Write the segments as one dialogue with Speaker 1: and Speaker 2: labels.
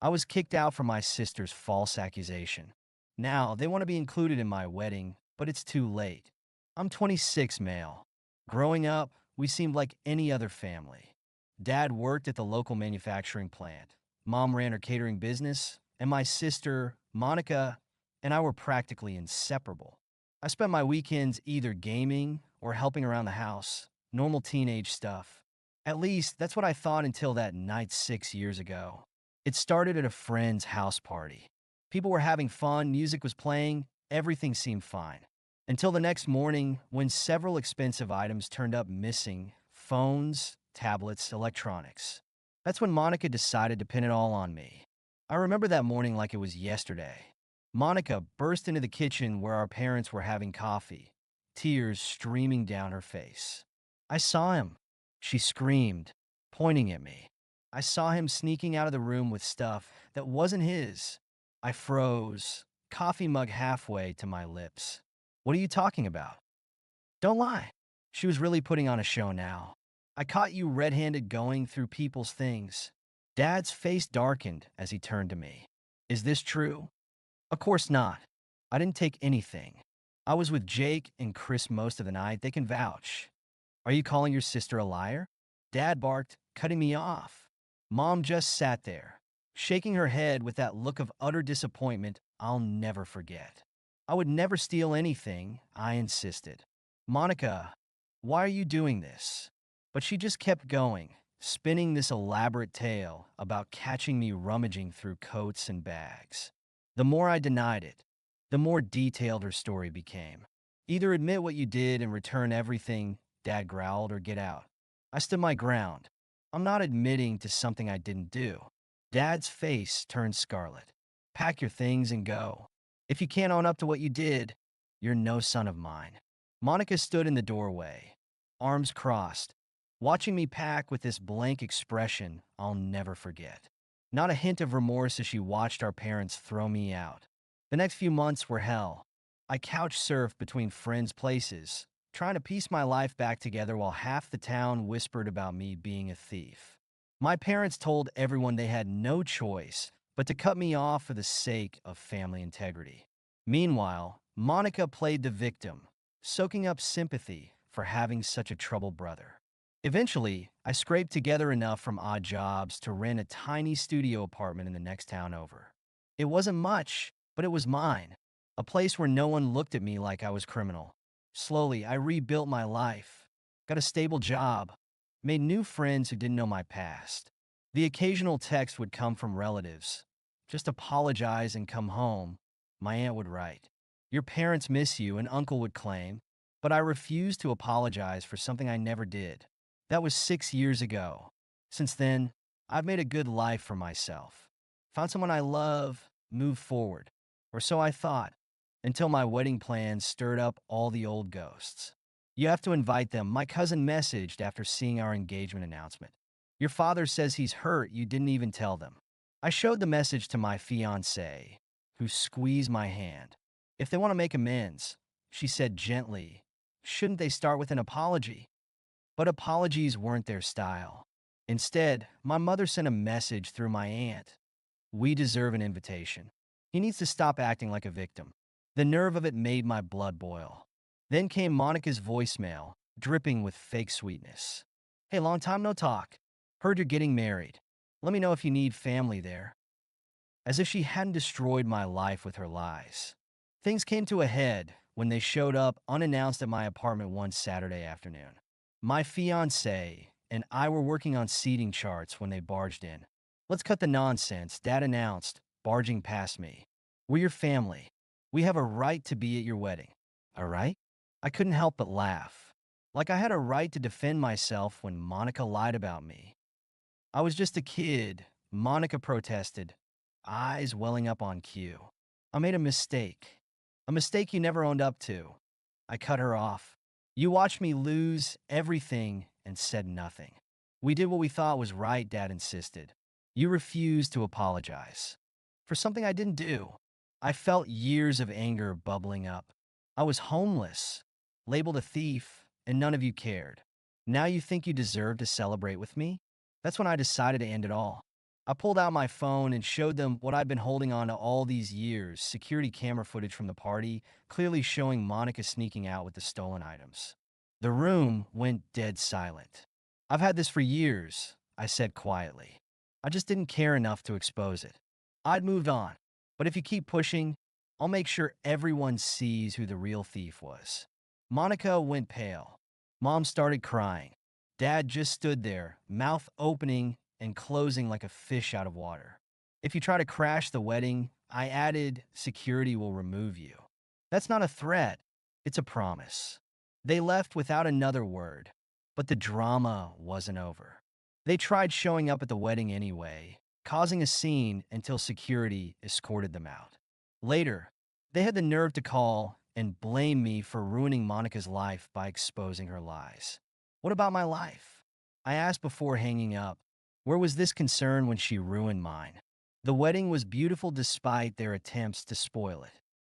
Speaker 1: I was kicked out for my sister's false accusation. Now, they want to be included in my wedding, but it's too late. I'm 26 male. Growing up, we seemed like any other family. Dad worked at the local manufacturing plant. Mom ran her catering business, and my sister, Monica, and I were practically inseparable. I spent my weekends either gaming or helping around the house, normal teenage stuff. At least, that's what I thought until that night 6 years ago. It started at a friend's house party. People were having fun, music was playing, everything seemed fine. Until the next morning, when several expensive items turned up missing: phones, tablets, electronics. That's when Monica decided to pin it all on me. I remember that morning like it was yesterday. Monica burst into the kitchen where our parents were having coffee, tears streaming down her face. I saw him. She screamed, pointing at me. I saw him sneaking out of the room with stuff that wasn't his. I froze, coffee mug halfway to my lips. What are you talking about? Don't lie. She was really putting on a show now. I caught you red-handed going through people's things. Dad's face darkened as he turned to me. Is this true? Of course not. I didn't take anything. I was with Jake and Chris most of the night. They can vouch. Are you calling your sister a liar? Dad barked, cutting me off. Mom just sat there, shaking her head with that look of utter disappointment I'll never forget. I would never steal anything, I insisted. Monica, why are you doing this? But she just kept going, spinning this elaborate tale about catching me rummaging through coats and bags. The more I denied it, the more detailed her story became. Either admit what you did and return everything, Dad growled, or get out. I stood my ground. I'm not admitting to something I didn't do. Dad's face turned scarlet. Pack your things and go. If you can't own up to what you did, you're no son of mine. Monica stood in the doorway, arms crossed, watching me pack with this blank expression I'll never forget. Not a hint of remorse as she watched our parents throw me out. The next few months were hell. I couch surfed between friends' places, trying to piece my life back together while half the town whispered about me being a thief. My parents told everyone they had no choice but to cut me off for the sake of family integrity. Meanwhile, Monica played the victim, soaking up sympathy for having such a troubled brother. Eventually, I scraped together enough from odd jobs to rent a tiny studio apartment in the next town over. It wasn't much, but it was mine, a place where no one looked at me like I was criminal. Slowly, I rebuilt my life, got a stable job, made new friends who didn't know my past. The occasional text would come from relatives. Just apologize and come home, my aunt would write. Your parents miss you, an uncle would claim, but I refused to apologize for something I never did. That was 6 years ago. Since then, I've made a good life for myself. Found someone I love, moved forward. Or so I thought, until my wedding plans stirred up all the old ghosts. You have to invite them, my cousin messaged after seeing our engagement announcement. Your father says he's hurt you didn't even tell them. I showed the message to my fiancée, who squeezed my hand. If they want to make amends, she said gently, shouldn't they start with an apology? But apologies weren't their style. Instead, my mother sent a message through my aunt. We deserve an invitation. He needs to stop acting like a victim. The nerve of it made my blood boil. Then came Monica's voicemail, dripping with fake sweetness. Hey, long time no talk. Heard you're getting married. Let me know if you need family there. As if she hadn't destroyed my life with her lies. Things came to a head when they showed up unannounced at my apartment one Saturday afternoon. My fiancé and I were working on seating charts when they barged in. Let's cut the nonsense, Dad announced, barging past me. We're your family. We have a right to be at your wedding. A right? I couldn't help but laugh. Like I had a right to defend myself when Monica lied about me. I was just a kid, Monica protested, eyes welling up on cue. I made a mistake. A mistake you never owned up to. I cut her off. You watched me lose everything and said nothing. We did what we thought was right, Dad insisted. You refused to apologize. For something I didn't do. I felt years of anger bubbling up. I was homeless, labeled a thief, and none of you cared. Now you think you deserve to celebrate with me? That's when I decided to end it all. I pulled out my phone and showed them what I'd been holding on to all these years, security camera footage from the party, clearly showing Monica sneaking out with the stolen items. The room went dead silent. I've had this for years, I said quietly. I just didn't care enough to expose it. I'd moved on. But if you keep pushing, I'll make sure everyone sees who the real thief was. Monica went pale. Mom started crying. Dad just stood there, mouth opening and closing like a fish out of water. If you try to crash the wedding, I added, security will remove you. That's not a threat, it's a promise. They left without another word, but the drama wasn't over. They tried showing up at the wedding anyway, causing a scene until security escorted them out. Later, they had the nerve to call and blame me for ruining Monica's life by exposing her lies. What about my life? I asked before hanging up. Where was this concern when she ruined mine? The wedding was beautiful despite their attempts to spoil it.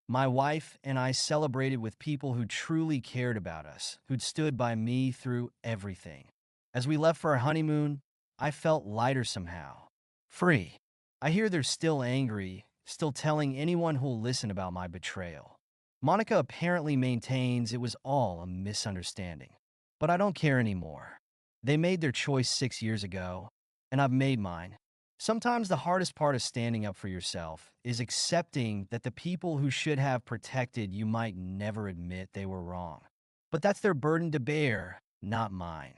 Speaker 1: My wife and I celebrated with people who truly cared about us, who'd stood by me through everything. As we left for our honeymoon, I felt lighter somehow. Free. I hear they're still angry, still telling anyone who'll listen about my betrayal. Monica apparently maintains it was all a misunderstanding. But I don't care anymore. They made their choice 6 years ago, and I've made mine. Sometimes the hardest part of standing up for yourself is accepting that the people who should have protected you might never admit they were wrong. But that's their burden to bear, not mine.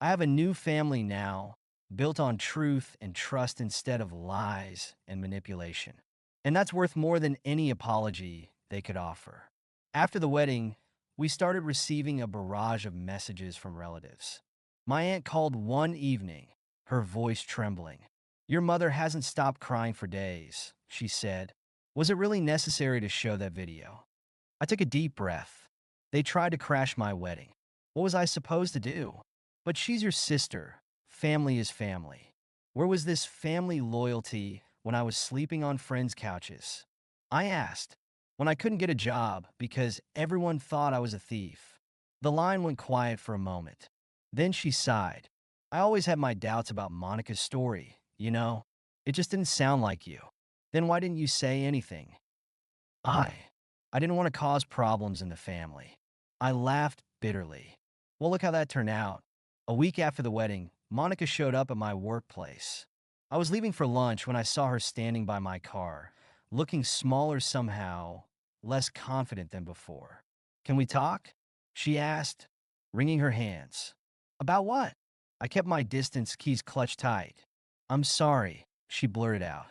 Speaker 1: I have a new family now, built on truth and trust instead of lies and manipulation. And that's worth more than any apology they could offer. After the wedding, we started receiving a barrage of messages from relatives. My aunt called one evening, her voice trembling. Your mother hasn't stopped crying for days, she said. Was it really necessary to show that video? I took a deep breath. They tried to crash my wedding. What was I supposed to do? But she's your sister. Family is family. Where was this family loyalty when I was sleeping on friends' couches? I asked, when I couldn't get a job because everyone thought I was a thief. The line went quiet for a moment. Then she sighed. I always had my doubts about Monica's story, you know? It just didn't sound like you. Then why didn't you say anything? I. I didn't want to cause problems in the family. I laughed bitterly. Well, look how that turned out. A week after the wedding, Monica showed up at my workplace. I was leaving for lunch when I saw her standing by my car, looking smaller somehow, less confident than before. Can we talk? She asked, wringing her hands. About what? I kept my distance, keys clutched tight. I'm sorry, she blurted out.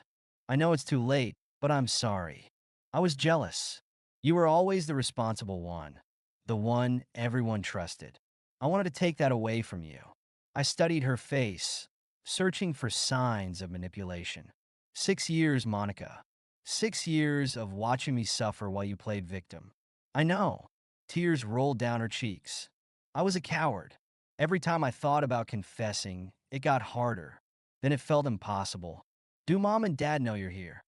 Speaker 1: I know it's too late, but I'm sorry. I was jealous. You were always the responsible one, the one everyone trusted. I wanted to take that away from you. I studied her face, searching for signs of manipulation. 6 years, Monica. 6 years of watching me suffer while you played victim. I know. Tears rolled down her cheeks. I was a coward. Every time I thought about confessing, it got harder. Then it felt impossible. Do Mom and Dad know you're here?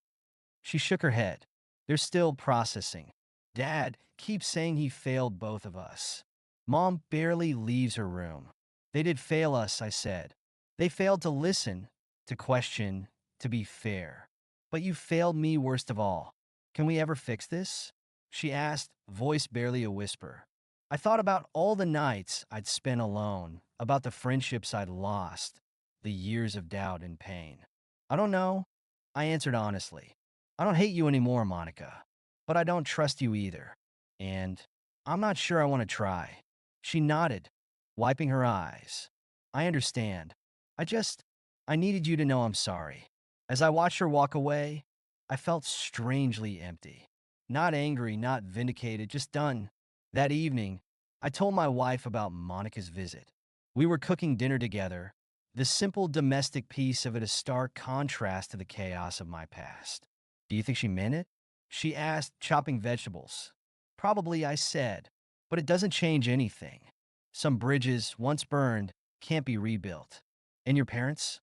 Speaker 1: She shook her head. They're still processing. Dad keeps saying he failed both of us. Mom barely leaves her room. They did fail us, I said. They failed to listen, to question, to be fair. But you failed me worst of all. Can we ever fix this? She asked, voice barely a whisper. I thought about all the nights I'd spent alone, about the friendships I'd lost, the years of doubt and pain. I don't know, I answered honestly. I don't hate you anymore, Monica, but I don't trust you either. And I'm not sure I want to try. She nodded, wiping her eyes. I understand. I needed you to know I'm sorry. As I watched her walk away, I felt strangely empty. Not angry, not vindicated, just done. That evening, I told my wife about Monica's visit. We were cooking dinner together, the simple domestic piece of it a stark contrast to the chaos of my past. Do you think she meant it? She asked, chopping vegetables. Probably, I said, but it doesn't change anything. Some bridges, once burned, can't be rebuilt. And your parents?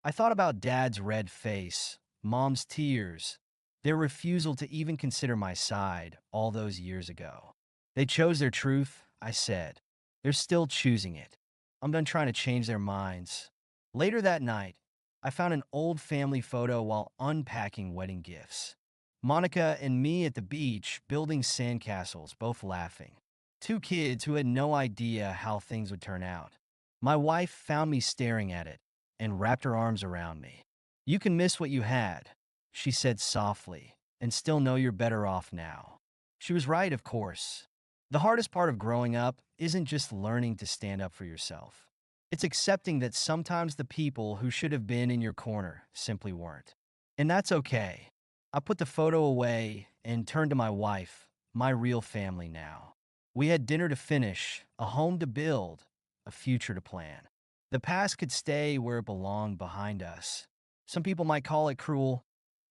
Speaker 1: I thought about Dad's red face, Mom's tears, their refusal to even consider my side all those years ago. They chose their truth, I said. They're still choosing it. I'm done trying to change their minds. Later that night, I found an old family photo while unpacking wedding gifts. Monica and me at the beach building sandcastles, both laughing. Two kids who had no idea how things would turn out. My wife found me staring at it and wrapped her arms around me. You can miss what you had, she said softly, and still know you're better off now. She was right, of course. The hardest part of growing up isn't just learning to stand up for yourself. It's accepting that sometimes the people who should have been in your corner simply weren't. And that's okay. I put the photo away and turned to my wife, my real family now. We had dinner to finish, a home to build, a future to plan. The past could stay where it belonged behind us. Some people might call it cruel,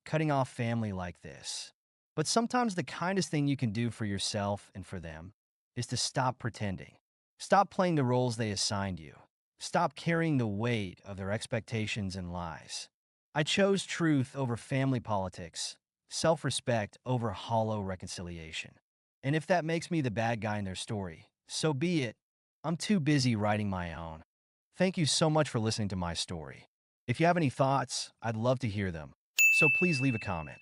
Speaker 1: cutting off family like this. But sometimes the kindest thing you can do for yourself and for them is to stop pretending. Stop playing the roles they assigned you. Stop carrying the weight of their expectations and lies. I chose truth over family politics, self-respect over hollow reconciliation. And if that makes me the bad guy in their story, so be it. I'm too busy writing my own. Thank you so much for listening to my story. If you have any thoughts, I'd love to hear them. So please leave a comment.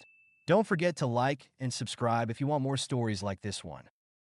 Speaker 1: Don't forget to like and subscribe if you want more stories like this one.